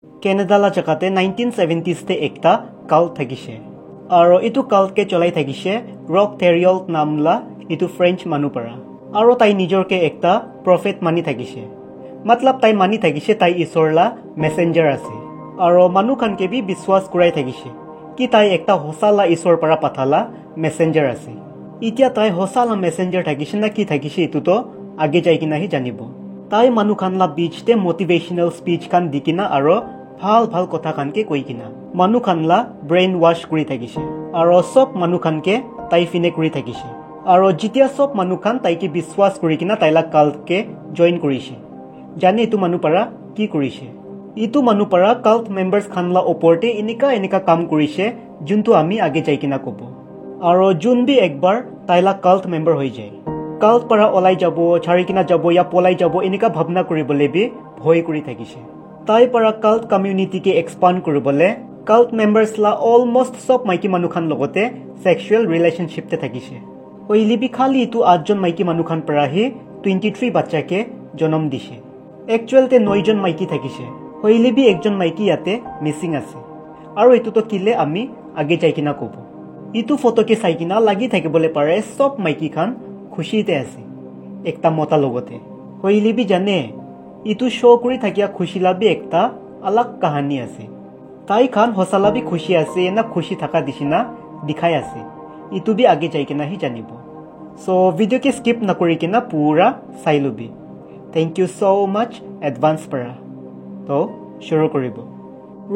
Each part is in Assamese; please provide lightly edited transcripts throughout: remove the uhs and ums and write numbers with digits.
কেনেডালা জাগাতে 1970s তে একটা কাল্ট থাকিছে আৰু ইটো কাল্টকে চলাই থাকিছে ৰক টেৰিয়ল্ট নামলা ইটো ফ্ৰেঞ্চ মানুহ পৰা আৰু তাই নিজৰকে একটা প্ৰফেট মানি থাকিছে মতলব তাই মানি থাকিছে তাই ঈশ্বৰলা মেসেঞ্জাৰ আছে আৰু মানুহখানকে বি বিশ্বাস কৰাই থাকিছে কি তাই একটা হসালা ঈশ্বৰ পৰা পাঠালা মেসেঞ্জাৰ আছে এতিয়া তাই হসালা মেসেঞ্জাৰ থাকিছে না কি থাকিছে ইটোতো আগে যাই কিনাহি জানিব তাই মানুহখানলা বিচতে মোটিভেশনাল স্পিচ খান দি কিনা আৰু ভাল ভাল কথা খানকে কৈ কিনা মানুহখানলা ব্ৰেইন ৱাশ কৰি থাকিছে আৰু সব মানুহখানকে তাই ফিনে কৰি থাকিছে আৰু যেতিয়া সব মানুহখান তাইকে বিশ্বাস কৰি কিনা তাইলা কাল্টকে জয়েন কৰিছে জানে ইটো মানুহ পৰা কি কৰিছে ইটো মানুহ পৰা কাল্ট মেম্বাৰ্স খানলা ওপৰতে এনেকা কাম কৰিছে যোনটো আমি আগে যাই কিনা ক'ব আৰু যোন বি একবাৰ তাইলা কাল্ট মেম্বাৰ হৈ যায় কাল্ট পৰা ওলাই যাব ছাৰি কিনা যাব ইয়া পলাই যাব এনেকা ভাবনা কৰিবলৈ বি ভয় কৰি থাকিছে তাই পৰা কাল্ট কমিউনিটিকে এক্সপান্ড কৰিবলৈ কাল্ট মেম্বাৰ্সলা অলমোষ্ট সব মাইকী মানুহখান লগতে সেক্সুৱেল ৰিলেশনশ্বিপতে থাকিছে ওইলিবি খালি ইটো 8জন মাইকী মানুহখান পৰাহি 23 বাচ্চাকে জন্ম দিছে একচুৱেলতে 9 জন মাইকী থাকিছে ওইলিবি একজন মাইকী ইয়াতে মিসিং আছে আৰু ইটোতো কিলে আমি আগে যাই কিনা ক'ব ইটো ফটোকে চাই কিনা লাগি থাকিবলৈ পাৰে সব মাইকী খান খুশিতে আছে একটা মতা লগতে ওইলিবি জানে ইটো শ্ব' কৰি থাকিয়া খুশিলাবি একটা আলাগ কাহানী আছে তাই খান হসালাবি খুশি আছে না খুশি থাকা দিছিনা দিখাই আছে ইটো বি আগে যাই কিনা হি জানিব সো ভিডিঅ'কে স্কিপ নকৰি কিনা পুৰা চাই লবি থ্যাংক ইউ সো মাচ এডভান্স পৰা তো শুৰু কৰিব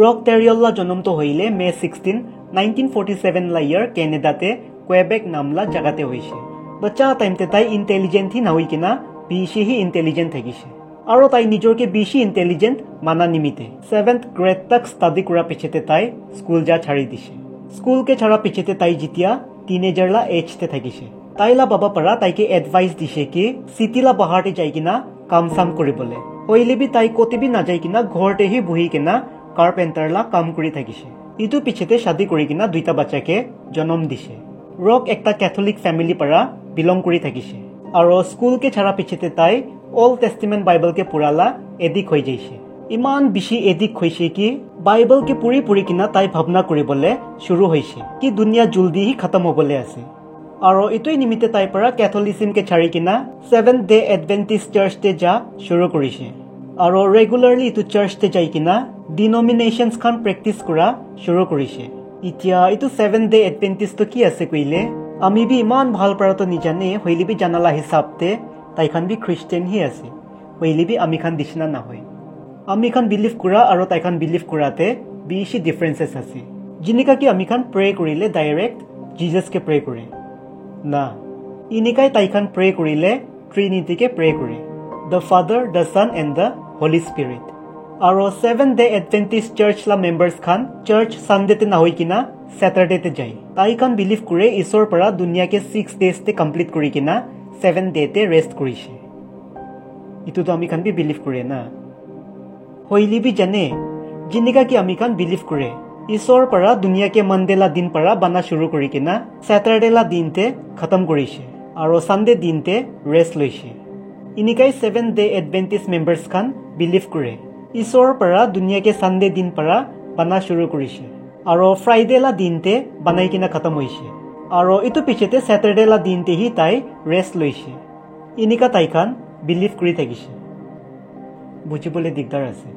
ৰক টেৰিয়ল্লা জন্মটো হইলে মে 16 1947 লা ইয়াৰ কেনেডাতে কুৱেবেক নামলা জাগাতে হৈছে বাচ্চা টাইমতে তাই ইন্টেলিজেন্ট হি নহই কিনা বেছি হি ইন্টেলিজেন্ট থাকিছে আৰু তাই নিজৰকে বেছি ইন্টেলিজেন্ট মানা নিমিতে 7th গ্ৰেড তক ষ্টাডি কৰা পিছতে তাই স্কুল যা ছাড়ি দিছে স্কুলকে ছাড়া পিছতে তাই যেতিয়া টিনেজাৰলা এজতে থাকিছে তাইলা বাবা পৰা তাইকে এডভাইস দিছে কি সিটিলা বাহাৰতে যাই কিনা কাম সাম কৰিবলে ওইলিবি তাই কতিবি না যাই কিনা ঘৰতে হি বহি কিনা কাৰ্পেণ্টাৰলা কাম কৰি থাকিছে ইটো পিছতে শাদি কৰি কিনা দুইটা বাচ্চাকে জন্ম দিছে ৰক একটা ক্যাথলিক ফ্যামিলি পৰা বিলং কৰি থাকিছে আৰু স্কুলকে ছাড়া পিছতে তাই ওল্ড টেষ্টিমেণ্ট বাইবেলকে পুৰালা এডিক হৈ যাইছে ইমান বেছি এডিক হৈছে কি বাইবেলকে পুৰি কিনা তাই ভাবনা কৰিবলে শুৰু হৈছে কি দুনিয়া জলদি হি খতম হ'বলে আছে আৰু ইটোই নিমিতে তাই পৰা ক্যাথলিসিমকে ছাড়ি কিনা 7th ডে এডভেন্টিষ্ট চাৰ্চতে যা শুৰু কৰিছে আৰু ৰেগুলাৰলি ইটো চাৰ্চতে যাই কিনা ডিনোমিনেশনস খান প্ৰেক্টিস কৰা শুৰু কৰিছে ইতিয়া ইটো 7th ডে এডভেন্টিষ্ট কি আছে কইলে আমি বি ইমান ভাল পৰাটো নিজানে হইলিবি জানালা হিচাপতে তাই খান বি খ্ৰীষ্টিয়ান হি আছে হইলিবি আমি খান দিছনা না হয় আমি খান বিলিভ কৰা আৰু তাই খান বিলিভ কৰাতে বেছি ডিফাৰেন্সেস আছে জিনিকা কি আমি খান প্ৰে কৰিলে ডাইৰেক্ট জিজাসকে প্ৰে কৰে না ইনিকাই তাই খান প্ৰে কৰিলে ট্ৰিনিটিকে প্ৰে কৰে the father the son and the holy spirit আৰু 7th ডে এডভেন্টিষ্ট চাৰ্চ লা মেম্বাৰ্স খান চাৰ্চ সানডেতে না হৈ কিনা স্যাটাৰডেতে যায় তাই খান বিলিভ কৰে ঈশ্বৰ পৰা দুনিয়াকে 6 ডেজ তে কমপ্লিট কৰি কিনা 7th ডে তে ৰেষ্ট কৰিছে ইটোতো আমি খান বি বিলিভ কৰে না হইলিবি জানে জিনিকা কি আমি খান বিলিভ কৰে ঈশ্বৰ পৰা দুনিয়াকে মন্ডেলা দিন পৰা বানা শুৰু কৰি কিনা স্যাটাৰডেলা দিনতে খতম কৰিছে আৰু সানডে দিনতে ৰেষ্ট লৈছে ইনিকাই 7th ডে এডভেন্টিষ্ট মেম্বাৰ্স খান বিলিভ কৰে ঈশ্বৰৰ পৰা দুনিয়াকে সানডে দিন পৰা বানা শুৰু কৰিছে আৰু ফ্ৰাইডেলা দিনতে বানাই কিনা খতম হৈছে আৰু ইটো পিছতে স্যাটাৰডেলা দিনতে হি তাই ৰেষ্ট লৈছে ইনিকা তাই খান বিলিভ কৰি থাকিছে বুজিবলৈ দিগদাৰ আছে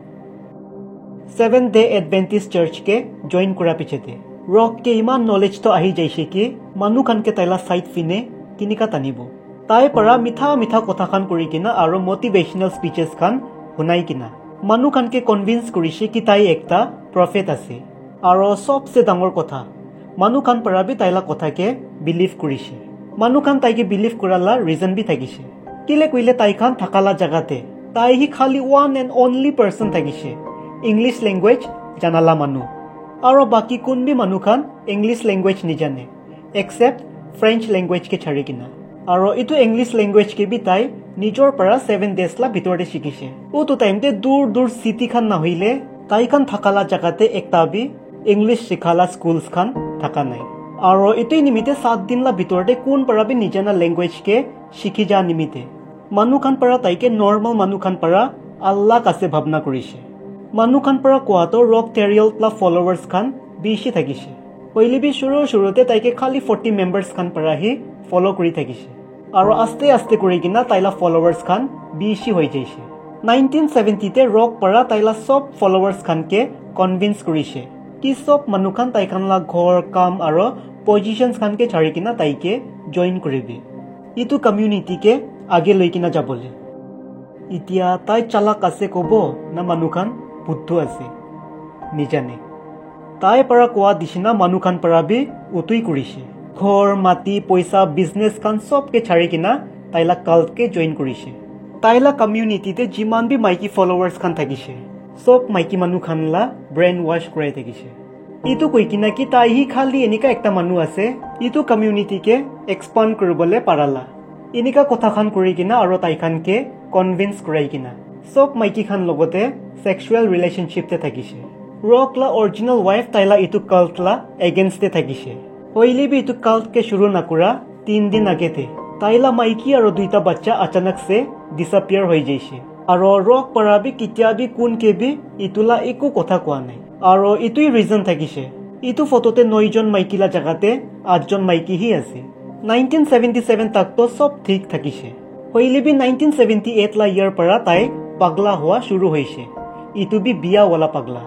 7th ডে এডভেন্টিষ্ট চাৰ্চকে জয়েন কৰা পিছতে ৰককে ইমান নলেজ তো আহি যাইছে কি মানুহখানকে তাইলা সাইড ফিনে কিনিকা টানিব তাই পৰা মিঠা কথা খান কৰি কিনা আৰু মোটিভেশনাল স্পিচেস খান শুনাই কিনা মানুহখানকে কনভিন্স কৰিছে কি তাই একটা প্ৰফেট আছে আৰু সবচে ডাঙৰ কথা মানুহখান পৰা বি তাইলা কথাকে বিলিভ কৰিছে মানুহখান তাইকে বিলিভ কৰালা ৰিজন বি থাকিছে কিলে কইলে তাই খান থাকালা জাগাতে তাই হি খালি ওয়ান এণ্ড অনলি পাৰ্সন থাকিছে ইংলিশ ল্যাঙ্গুৱেজ জানালা মানুহ আৰু বাকি কোন বি মানুহ খান ইংলিশ ল্যাঙ্গুৱেজ নিজানে এক্সেপ্ট ফ্ৰেঞ্চ ল্যাঙ্গুৱেজ কে ছাড়ি কিনা আৰু ইটো ইংলিশ ল্যাঙ্গুৱেজ কে বি তাই নিজৰ পৰা 7 ডেজ লা ভিতৰতে শিকিছে ওটো টাইমতে দূৰ সিটি খান না হইলে তাই খান থাকালা জাগাতে একটা বি ইংলিশ শিখালা স্কুলস খান থাকা নাই আৰু ইটোই নিমিতে 7 দিন লা ভিতৰতে কোন পৰা বি নিজানা ল্যাঙ্গুৱেজ কে শিকি যা নিমিতে মানুহ খান পৰা তাইকে নৰ্মাল মানুহ খান পৰা আল্লাহ কাছে ভাবনা কৰিছে মানুহ খান পৰা কোৱাটো ৰক টেৰিয়েল প্লা ফলোৱাৰ্ছ খান বেছি থাকিছে হইলিবি শুৰুতে তাইকে খালি 40 মেম্বাৰ্ছ খান পৰাহি ফলো কৰি থাকিছে আৰু আস্তে আস্তে কৰি কিনা তাইলা ফলোৱাৰ্ছ খান বেছি হৈ যাইছে 1970 তে ৰক পৰা তাইলা সব ফলোৱাৰ্ছ খানকে কনভিন্স কৰিছে কি সব মানুহ খান তাইখানলা ঘৰ কাম আৰু পজিশনছ খানকে ছাৰি কিনা তাইকে জইন কৰিবি ইটো কমিউনিটিকে আগে লৈ কিনা যাবলে ইতিয়া তাই চালাক আছে কব না মানুহ খান বুদ্ধ আছে নিজানে তাই পৰা কোৱা দিছিনা মানুহ খান পৰা বি উতুই কৰিছে ঘৰ মাটি পইচা বিজনেছ খান সবকে ছাৰি কিনা তাইলা কাল্টকে জইন কৰিছে তাইলা কমিউনিটিতে যিমান বি মাইকী ফলোৱাৰ্ছ খান থাকিছে সব মাইকী মানুহ খানলা ব্ৰেইন ৱাশ কৰাই থাকিছে ইটো কৈ কিনা কি তাইহি খালি এনেকা একটা মানুহ আছে ইটো কমিউনিটিকে এক্সপান্ড কৰিবলৈ পাৰালা এনেকা কথা খান কৰি কিনা আৰু তাইখানকে কনভিন্স কৰাই কিনা সব মাইকী খান লগতে সেক্সুৱেল ৰিলেশ্যনশ্বিপতে থাকিছে ৰকলা অৰিজিনেল ৱাইফ তাইলা ইটো কাল্টলা এগেইনষ্টে থাকিছে হইলিবি ইটো কাল্টকে শুৰু নকৰা 3 দিন আগেতে তাইলা মাইকী আৰু দুইটা বাচ্চা আচানক সে ডিসঅ্যাপিয়াৰ হৈ যাইছে আৰু ৰক পৰাবি কিতিয়াবি কোন কেবি ইতুলা একো কথা কোৱা নাই আৰু ইটোই ৰিজন থাকিছে ইটো ফটোতে 9 জন মাইকিলা জাগাতে 8 জন মাইকিহি আছে 1977 तक तो सब ठीक থাকিছে হইলিবি 1978 লা ইয়াৰ পৰা তাই পাগলা হোৱা শুৰু হৈছে ইটো বি বিয়া वाला পাগলা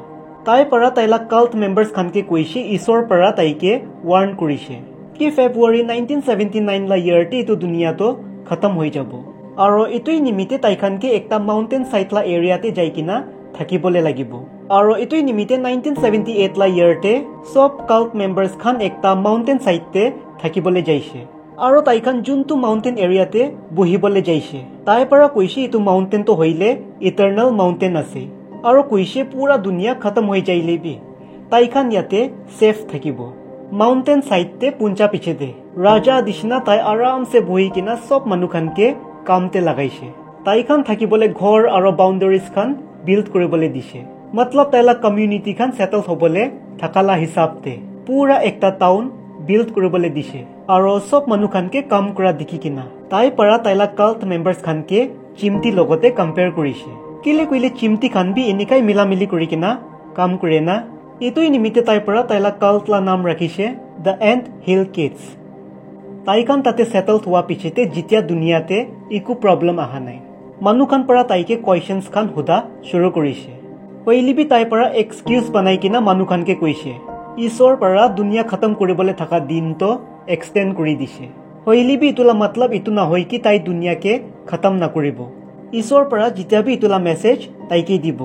তাই পৰা তাইলা কাল্ট মেম্বাৰ্ছ খানকে কৈছে ঈশ্বৰ পৰা তাইকে ওয়াৰ্ন কৰিছে কি ফেব্ৰুৱাৰী 1979 লা ইয়াৰতে ইটো দুনিয়াটো খতম হৈ যাব আৰু ইটোই নিমিতে তাইখানকে একটা মাউন্টেন সাইটলা এৰিয়াতে যাই কিনা থাকিবলে লাগিব আৰু ইটোই নিমিতে 1978 লা ইয়াৰতে সব কাল্ট মেম্বাৰ্ছ খান একটা মাউন্টেন সাইটতে থাকিবলে যাইছে আৰু তাইখান যোনটো মাউন্টেন এৰিয়াতে বহিবলে যাইছে তাই পৰা কৈছে ইটো মাউন্টেন তো হইলে ইটাৰনাল মাউন্টেন আছে আৰু কৈছে পুৰা দুনিয়া খতম হৈ যাইলেবি তাইখান ইয়াতে সেফ থাকিব মাউন্টেন সাইটতে পুঞ্চা পিছেতে ৰাজা দিশনা তাই আৰামছে বহি কিনা সব মানুহখানকে কামতে লাগাইছে তাইখান থাকিবলে ঘৰ আৰু বাউণ্ডাৰিজ খান বিল্ড কৰিবলৈ দিছে মতলব তাইলা কমিউনিটি খান সেটল হ'বলে থাকালা হিচাপতে পুৰা একটা টাউন বিল্ড কৰিবলৈ দিছে আৰু সব মানুহখানকে কাম কৰা দেখি কিনা তাই পৰা তাইলা কাল্ট মেম্বাৰ্ছ খানকে চিমটি লগতে কম্পেয়াৰ কৰিছে কিলে কইলে চিমটি খান বি এনেকাই মিলামিলি কৰি কিনা কাম কৰে না ইটোই নিমিতে তাই পৰা তাইলা কাল্টলা নাম ৰাখিছে দ্য এণ্ড হিল কিডছ তাইখান তাতে সেটল হোৱা পিছতে যেতিয়া দুনিয়াতে একো প্ৰব্লেম আহা নাই মানুহখান পৰা তাইকে কোৱেশ্যনছ খান সোধা শুৰু কৰিছে হইলিবি তাই পৰা এক্সকিউজ বনাই কিনা মানুহখানকে কৈছে ঈশ্বৰ পৰা দুনিয়া খতম কৰিবলৈ থকা দিনটো এক্সটেন্ড কৰি দিছে হইলিবি ইটোলা মতলব ইটো নহয় কি তাই দুনিয়াকে খতম নকৰিব ঈশ্বৰ পৰা যেতিয়াবি ইটোলা মেছেজ তাইকে দিব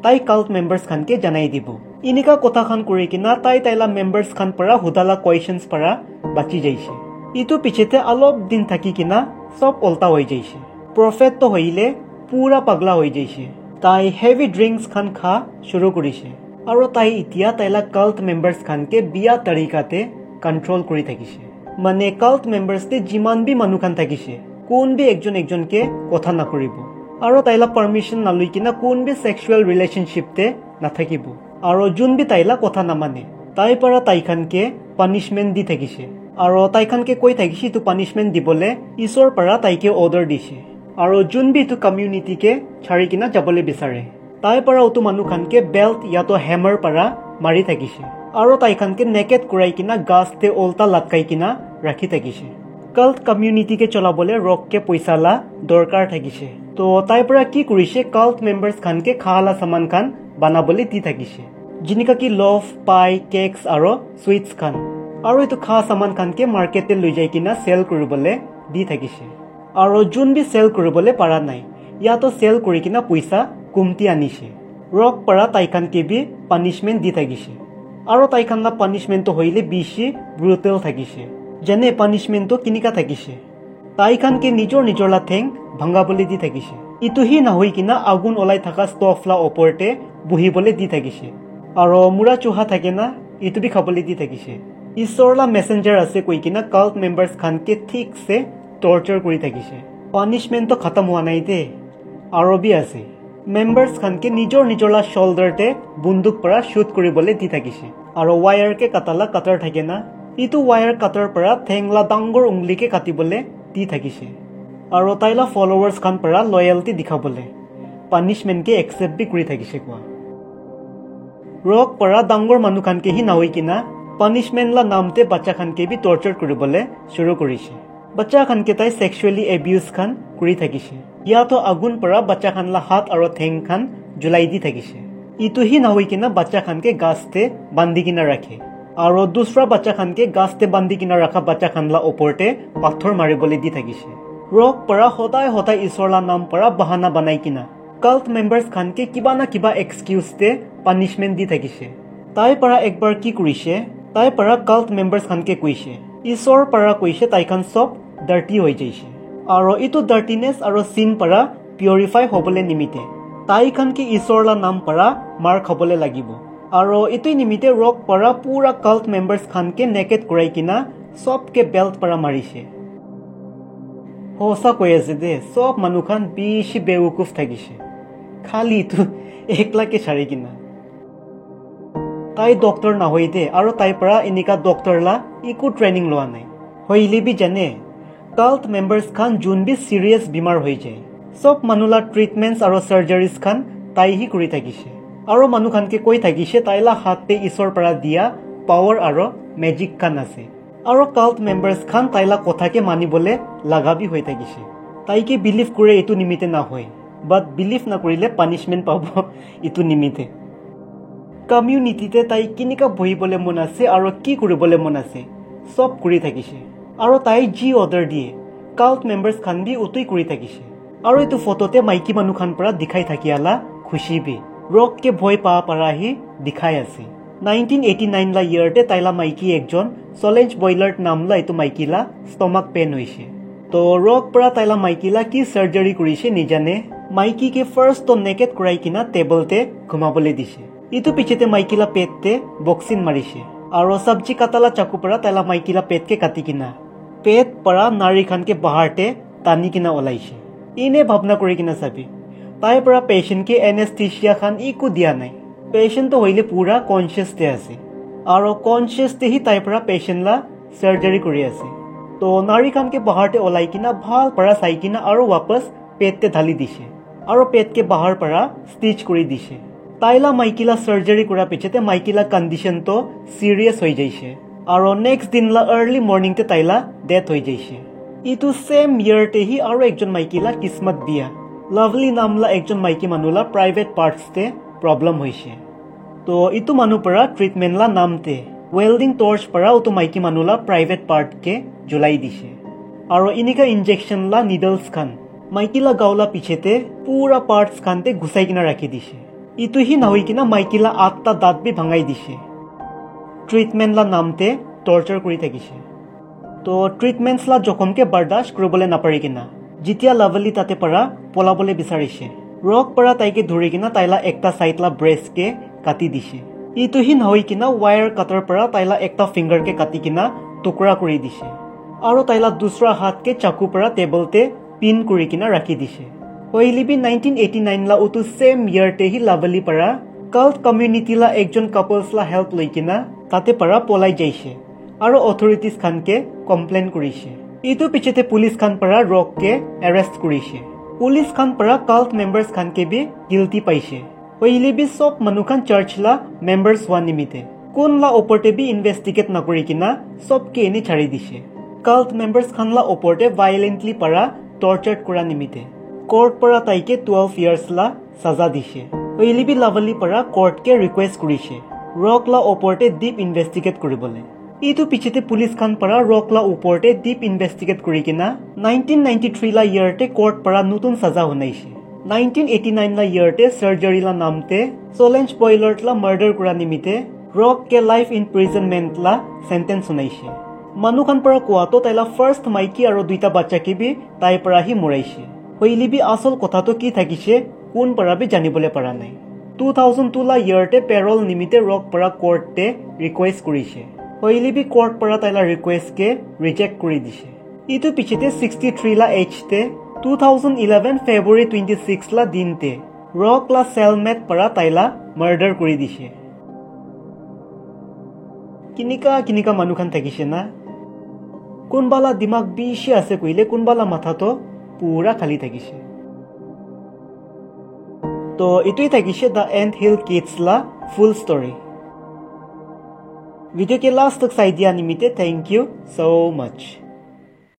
তাই কাল্ট মেম্বাৰ্ছ খানকে জনাই দিব ইনিকা কথা খান কৰি কিনা তাইলা মেম্বাৰ্ছ খান পৰা হুদালা কোৱেশ্যনছ পৰা বাচি যাইছে ইটো পিছতে অলপ দিন থাকি কিনা সব উল্টা হৈ যাইছে প্ৰফেট তো হইলে পুৰা পাগলা হৈ যাইছে তাই হেভি ড্ৰিংকছ খান খা শুৰু কৰিছে আৰু তাই এতিয়া তাইলা কাল্ট মেম্বাৰ্ছ খানকে বিয়া তৰিকাতে কন্ট্ৰোল কৰি থাকিছে মানে কাল্ট মেম্বাৰ্ছতে যিমান বি মানুহ খান থাকিছে কোন বি একজনকে কথা নকৰিব আৰু তাইলা পাৰমিশন নলৈ কিনা কোন বি সেক্সুৱেল ৰিলেশ্যনশ্বিপতে নাথাকিব আৰু যোন বি তাইলা কথা নামানে তাই পৰা তাইখানকে পানিশমেন্ট দি থাকিছে আৰু তাইখানকে কৈ থাকিছে তো পানিশমেন্ট দিবলে ঈশ্বৰ পৰা তাইকে অৰ্ডাৰ দিছে আৰু যোন বি তো কমিউনিটিকে ছাৰি কিনা যাবলৈ বিচাৰে তাই পৰা অটো মানুহখানকে বেল্ট ইয়াতো হেমাৰ পৰা মাৰি থাকিছে আৰু তাইখানকে নেকেট কৰাই কিনা গাছতে উল্টা লটকাই কিনা ৰাখি থাকিছে কাল্ট কমিউনিটিকে চলাবলে ৰককে পইচালা দৰকাৰ থাকিছে তো তাই পৰা কি কৰিছে কাল্ট মেম্বাৰ্ছ খানকে খালা সামান খান বনাবলৈ দি থাকিছে जिनका की लव पाई केक्स আৰু সুইটস খান আৰু এটো খা সামান খানকে মাৰ্কেটে লৈ যাই কিনা সেল কৰিবলৈ দি থাকিছে আৰু যোন বি সেল কৰিবলৈ পাৰা নাই ইয়াতো সেল কৰি কিনা পইচা কমতি আনিছে ৰক পৰা তাইখানকে বি পানিশমেন্ট দি থাকিছে আৰু তাইখানলা পানিশমেন্টটো হইলে বেছি ব্ৰুটেল থাকিছে যেনে পানিশমেন্টটো কিনিকা থাকিছে তাইখানকে নিজৰ লা ঠেং ভাঙাবলৈ দি থাকিছে ইটোহি নহৈ কিনা আগুন ওলাই থকা ষ্টফলা ওপৰতে বহিবলৈ দি থাকিছে আৰু মুৰা চুহা থাকে না ইটো বি খাবলৈ দি থাকিছে ঈশ্বৰলা মেসেঞ্জাৰ আছে কৈ কিনা কাল্ট মেম্বাৰ্ছ খানকে ঠিকছে টৰ্চাৰ কৰি থাকিছে পানিশমেন্টটো খতম হোৱা নাই দে আৰু বি আছে মেম্বাৰ্ছ খানকে নিজৰলা শোল্ডাৰতে বন্দুক পৰা শুট কৰিবলৈ দি থাকিছে আৰু ৱায়াৰকে কাটালা কাটাৰ থাকে না ইটো ৱায়াৰ কাটাৰ পৰা ঠেংলা ডাঙৰ উংলিকে কাটিবলৈ দি থাকিছে আৰু তাইলা ফলোৱাৰ্ছ খান পৰা লয়ালটি দেখাবলৈ পানিশমেন্টকে একসেপ্ট বি কৰি থাকিছে কোৱা ৰক পৰা ডাঙৰ মানুহ খানকে হি নাহৈ কিনা পানিশমেন্ট লা নামতে বাচ্চা খানকে বি টৰ্চাৰ কৰিবলৈ শুৰু কৰিছে বাচ্চা খানকে তাই সেক্সুৱেলি এবিউজ খান কৰি থাকিছে ইয়াতো আগুন পৰা বাচ্চা খানলা হাত আৰু ঠেং খান জুলাই দি থাকিছে ইটো হি নাহৈ কিনা বাচ্চা খানকে গাছতে বান্ধি কিনা ৰাখে আৰু দুসৰা বাচ্চা খানকে গাছতে বান্ধি কিনা ৰাখা বাচ্চা খানলা ওপৰতে পাথৰ মাৰিবলৈ দি থাকিছে ৰক পৰা সদায় সদায় ঈশ্বৰলা নাম পৰা বাহানা বনাই কিনা কাল্ট মেম্বাৰ্স খানকে কিবা না কিবা এক্সকিউজতে পানিশমেন্ট দি থাকিছে তাই পৰা একবাৰ কি কৰিছে তাই পৰা কাল্ট মেম্বাৰ্স খানকে কৈছে ঈশ্বৰ পৰা কৈছে তাইখান সব ডাৰ্টি হৈ যাইছে আৰু ইটো ডাৰ্টিনেছ আৰু সিন পৰা পিউৰিফাই হ'বলৈ নিমিতে তাইখানকে ঈশ্বৰলা নাম পৰা মাৰ খাবলৈ লাগিব আৰু ইটো নিমিতে ৰক পৰা পুৰা কাল্ট মেম্বাৰ্স খানকে নেকেট কৰাই কিনা সবকে বেল্ট পৰা মাৰিছে হোসা কৈ আছে দে সব মানুহ খান বেছি বেউকুফ থাকিছে খালি ইটো একলাকে ছাৰি কিনা তাই ডক্টৰ নহৈ দে আৰু তাই পৰা এনেকা ডক্টৰলা একো ট্ৰেইনিং লোৱা নাই হইলে বি জানে কাল্ট মেম্বাৰ্স খান যোন বি সিৰিয়াছ বিমাৰ হৈ যায় সব মানুহলা ট্ৰিটমেন্টস আৰু সাৰ্জাৰীজ খান তাই হি কৰি থাকিছে আৰু মানুহ খানকে কৈ থাকিছে তাইলা হাতে ঈশ্বৰ পৰা দিয়া পাৱাৰ আৰু মেজিক খান আছে আৰু কাল্ট মেম্বাৰ্স খান তাইলা কথাকে মানিবলৈ লাগাবি হৈ থাকিছে তাইকে বিলিভ কৰে এইটো নিমিতে নহয় বাট বিলিভ নকৰিলে পানিশমেন্ট পাব ইটো নিমিতে কমিউনিটিতে তাই কিনিকা বহিবলৈ মন আছে আৰু কি কৰিবলৈ মন আছে সব কৰি থাকিছে আৰু তাই যি অৰ্ডাৰ দিয়ে কাল্ট মেম্বাৰ্স খান বি উতই কৰি থাকিছে আৰু এইটো ফটোতে মাইকী মানুহ খান পৰা দেখাই থাকিয়ালা খুশি বি ৰককে ভয় পা পাৰাহি দেখাই আছে 1989 লা ইয়াৰতে তাইলা মাইকী একজন চলেঞ্জ বয়লাৰ নামলা এইটো মাইকীলা ষ্টমাক পেন হৈছে তো ৰক পৰা তাইলা মাইকীলা কি সাৰ্জাৰী কৰিছে নিজানে মাইকীকে ফাৰ্ষ্ট তো নেকেট কৰাই কিনা টেবলতে ঘুমাবলৈ দিছে ইটো পিছতে মাইকীলা পেটতে বক্সিন মাৰিছে আৰু সবজি কাটালা চাকু পৰা তাইলা মাইকীলা পেটকে কাটি কিনা পেট পৰা নাৰী খানকে বাহাৰতে টানি কিনা ওলাইছে ইনে ভাবনা কৰি কিনা চাবি তাই পৰা পেশেন্টকে এনেস্থেচিয়া খান একো দিয়া নাই পেশেন্ট তো হইলে পুৰা কনসিয়াসতে আছে আৰু কনসিয়াসতে হি তাই পৰা পেশেন্টলা সাৰ্জাৰী কৰি আছে তো নাৰী খানকে বাহাৰতে ওলাই কিনা ভাল পৰা চাই কিনা আৰু वापस পেটতে ঢালি দিছে আৰু পেটকে বাহাৰ পৰা ষ্টিচ কৰি দিছে তাইলা মাইকীলা সাৰ্জাৰী কৰা পিছতে মাইকীলা কণ্ডিশন তো সিৰিয়াছ হৈ যাইছে আৰু নেক্সট দিনলা আৰ্লি মৰ্নিংতে তাইলা ডেথ হৈ যাইছে ইটো সেম ইয়াৰতে হি আৰু একজন মাইকীলা কিসমত দিয়া লাভলি নামলা একজন মাইকী মানুহলা প্ৰাইভেট পাৰ্টছতে প্ৰব্লেম হৈছে তো ইটো মানুহ পৰা ট্ৰিটমেন্টলা নামতে ওয়েল্ডিং টৰ্চ পৰা উটো মাইকী মানুহলা প্ৰাইভেট পাৰ্টকে জুলাই দিছে আৰু ইনিকা ইনজেকশনলা নিডলছ খান মাইকীলা গাওলা পিছতে পুৰা পাৰ্টছ খানতে ঘুসাই কিনা ৰাখি দিছে ইটো হি নহৈ কিনা মাইকীলা 8টা দাঁত বি ভাঙাই দিছে ট্ৰিটমেন্টলা নামতে টৰ্চাৰ কৰি থাকিছে তো ট্ৰিটমেন্টছলা জখমকে বৰদাস্ত কৰিবলৈ নাপাৰি কিনা যেতিয়া লাভলি তাতে পৰা পলাবলৈ বিচাৰিছে ৰক পৰা তাইকে ধৰি কিনা তাইলা একটা সাইডলা ব্ৰেষ্টকে কাটি দিছে ইটো হি নহৈ কিনা ওয়ায়াৰ কাটাৰ পৰা তাইলা একটা ফিংগাৰকে কাটি কিনা টুকুৰা কৰি দিছে আৰু তাইলা দুসৰা হাতকে চাকু পৰা টেবলতে পিন কৰি কিনা ৰাখি দিছে হইলিবি 1989 লা উটো সেম ইয়াৰতে হি লাভলি পৰা কাল্ট কমিউনিটিলা একজন কাপলছলা হেল্প লৈ কিনা তাতে পৰা পলাই যাইছে আৰু অথৰিটিজ খানকে কমপ্লেইন কৰিছে ইটো পিছতে পুলিচ খান পৰা ৰককে এৰেষ্ট কৰিছে পুলিচ খান পৰা কাল্ট মেম্বাৰ্স খানকে বি গিল্টি পাইছে হইলিবি সব মানুহ খান চাৰ্চলা মেম্বাৰ্স হোৱা নিমিতে কোনলা ওপৰতে বি ইনভেষ্টিগেট নকৰি কিনা সবকে এনে ছাৰি দিছে কাল্ট মেম্বাৰ্স খানলা ওপৰতে ভায়োলেন্টলি পৰা টৰ্চাৰ কৰা নিমিতে কোৰ্ট পৰা তাইকে 12 ইয়াৰ্স লা সাজা দিছে হইলিবি লাভলি পৰা কোৰ্টকে ৰিকুৱেষ্ট কৰিছে ৰকলা ওপৰতে ডিপ ইনভেষ্টিগেট কৰিবলৈ ইটো পিছতে পুলিচ খান পৰা ৰকলা ওপৰতে ডিপ ইনভেষ্টিগেট কৰি কিনা 1993 লা ইয়াৰতে কোৰ্ট পৰা নতুন সাজা শুনাইছে 1989 লা ইয়াৰতে সাৰ্জাৰী লা নামতে চলেঞ্জ বয়লাৰ লা মাৰ্ডাৰ কৰা নিমিতে ৰককে লাইফ ইনপ্ৰিজনমেন্ট লা সেন্টেন্স শুনাইছে মানুহ খান পৰা কোৱাটো তাইলা ফাৰ্ষ্ট মাইকী আৰু দুইটা বাচ্চাকে বি তাই পৰা হি মৰাইছে হইলিবি আসল কথাটো কি থাকিছে কোন পৰা বি জানিবলৈ পৰা নাই 2002 লা ইয়াৰতে পেৰল নিমিতে ৰক পৰা কোৰ্টে ৰিকুৱেষ্ট কৰিছে হইলিবি কোৰ্ট পৰা তাইলা ৰিকুৱেষ্টকে ৰিজেক্ট কৰি দিছে ইটো পিছতে 63 লা এজতে 2011 ফেব্ৰুৱাৰী 26 লা দিনতে ৰক লা সেলমেট পৰা তাইলা মাৰ্ডাৰ কৰি দিছে কিনিকা মানুহ খান থাকিছে না কোনবালা দিমাগ বেছি আছে কইলে কোনবালা মাথাটো পুৰা খালি থাকিছে তো এটোই থাকিছে দা এণ্ড হিল কিডছ লা full story. Video के लास्ट तक साइड दिया निमित्ते थैंक यू so much.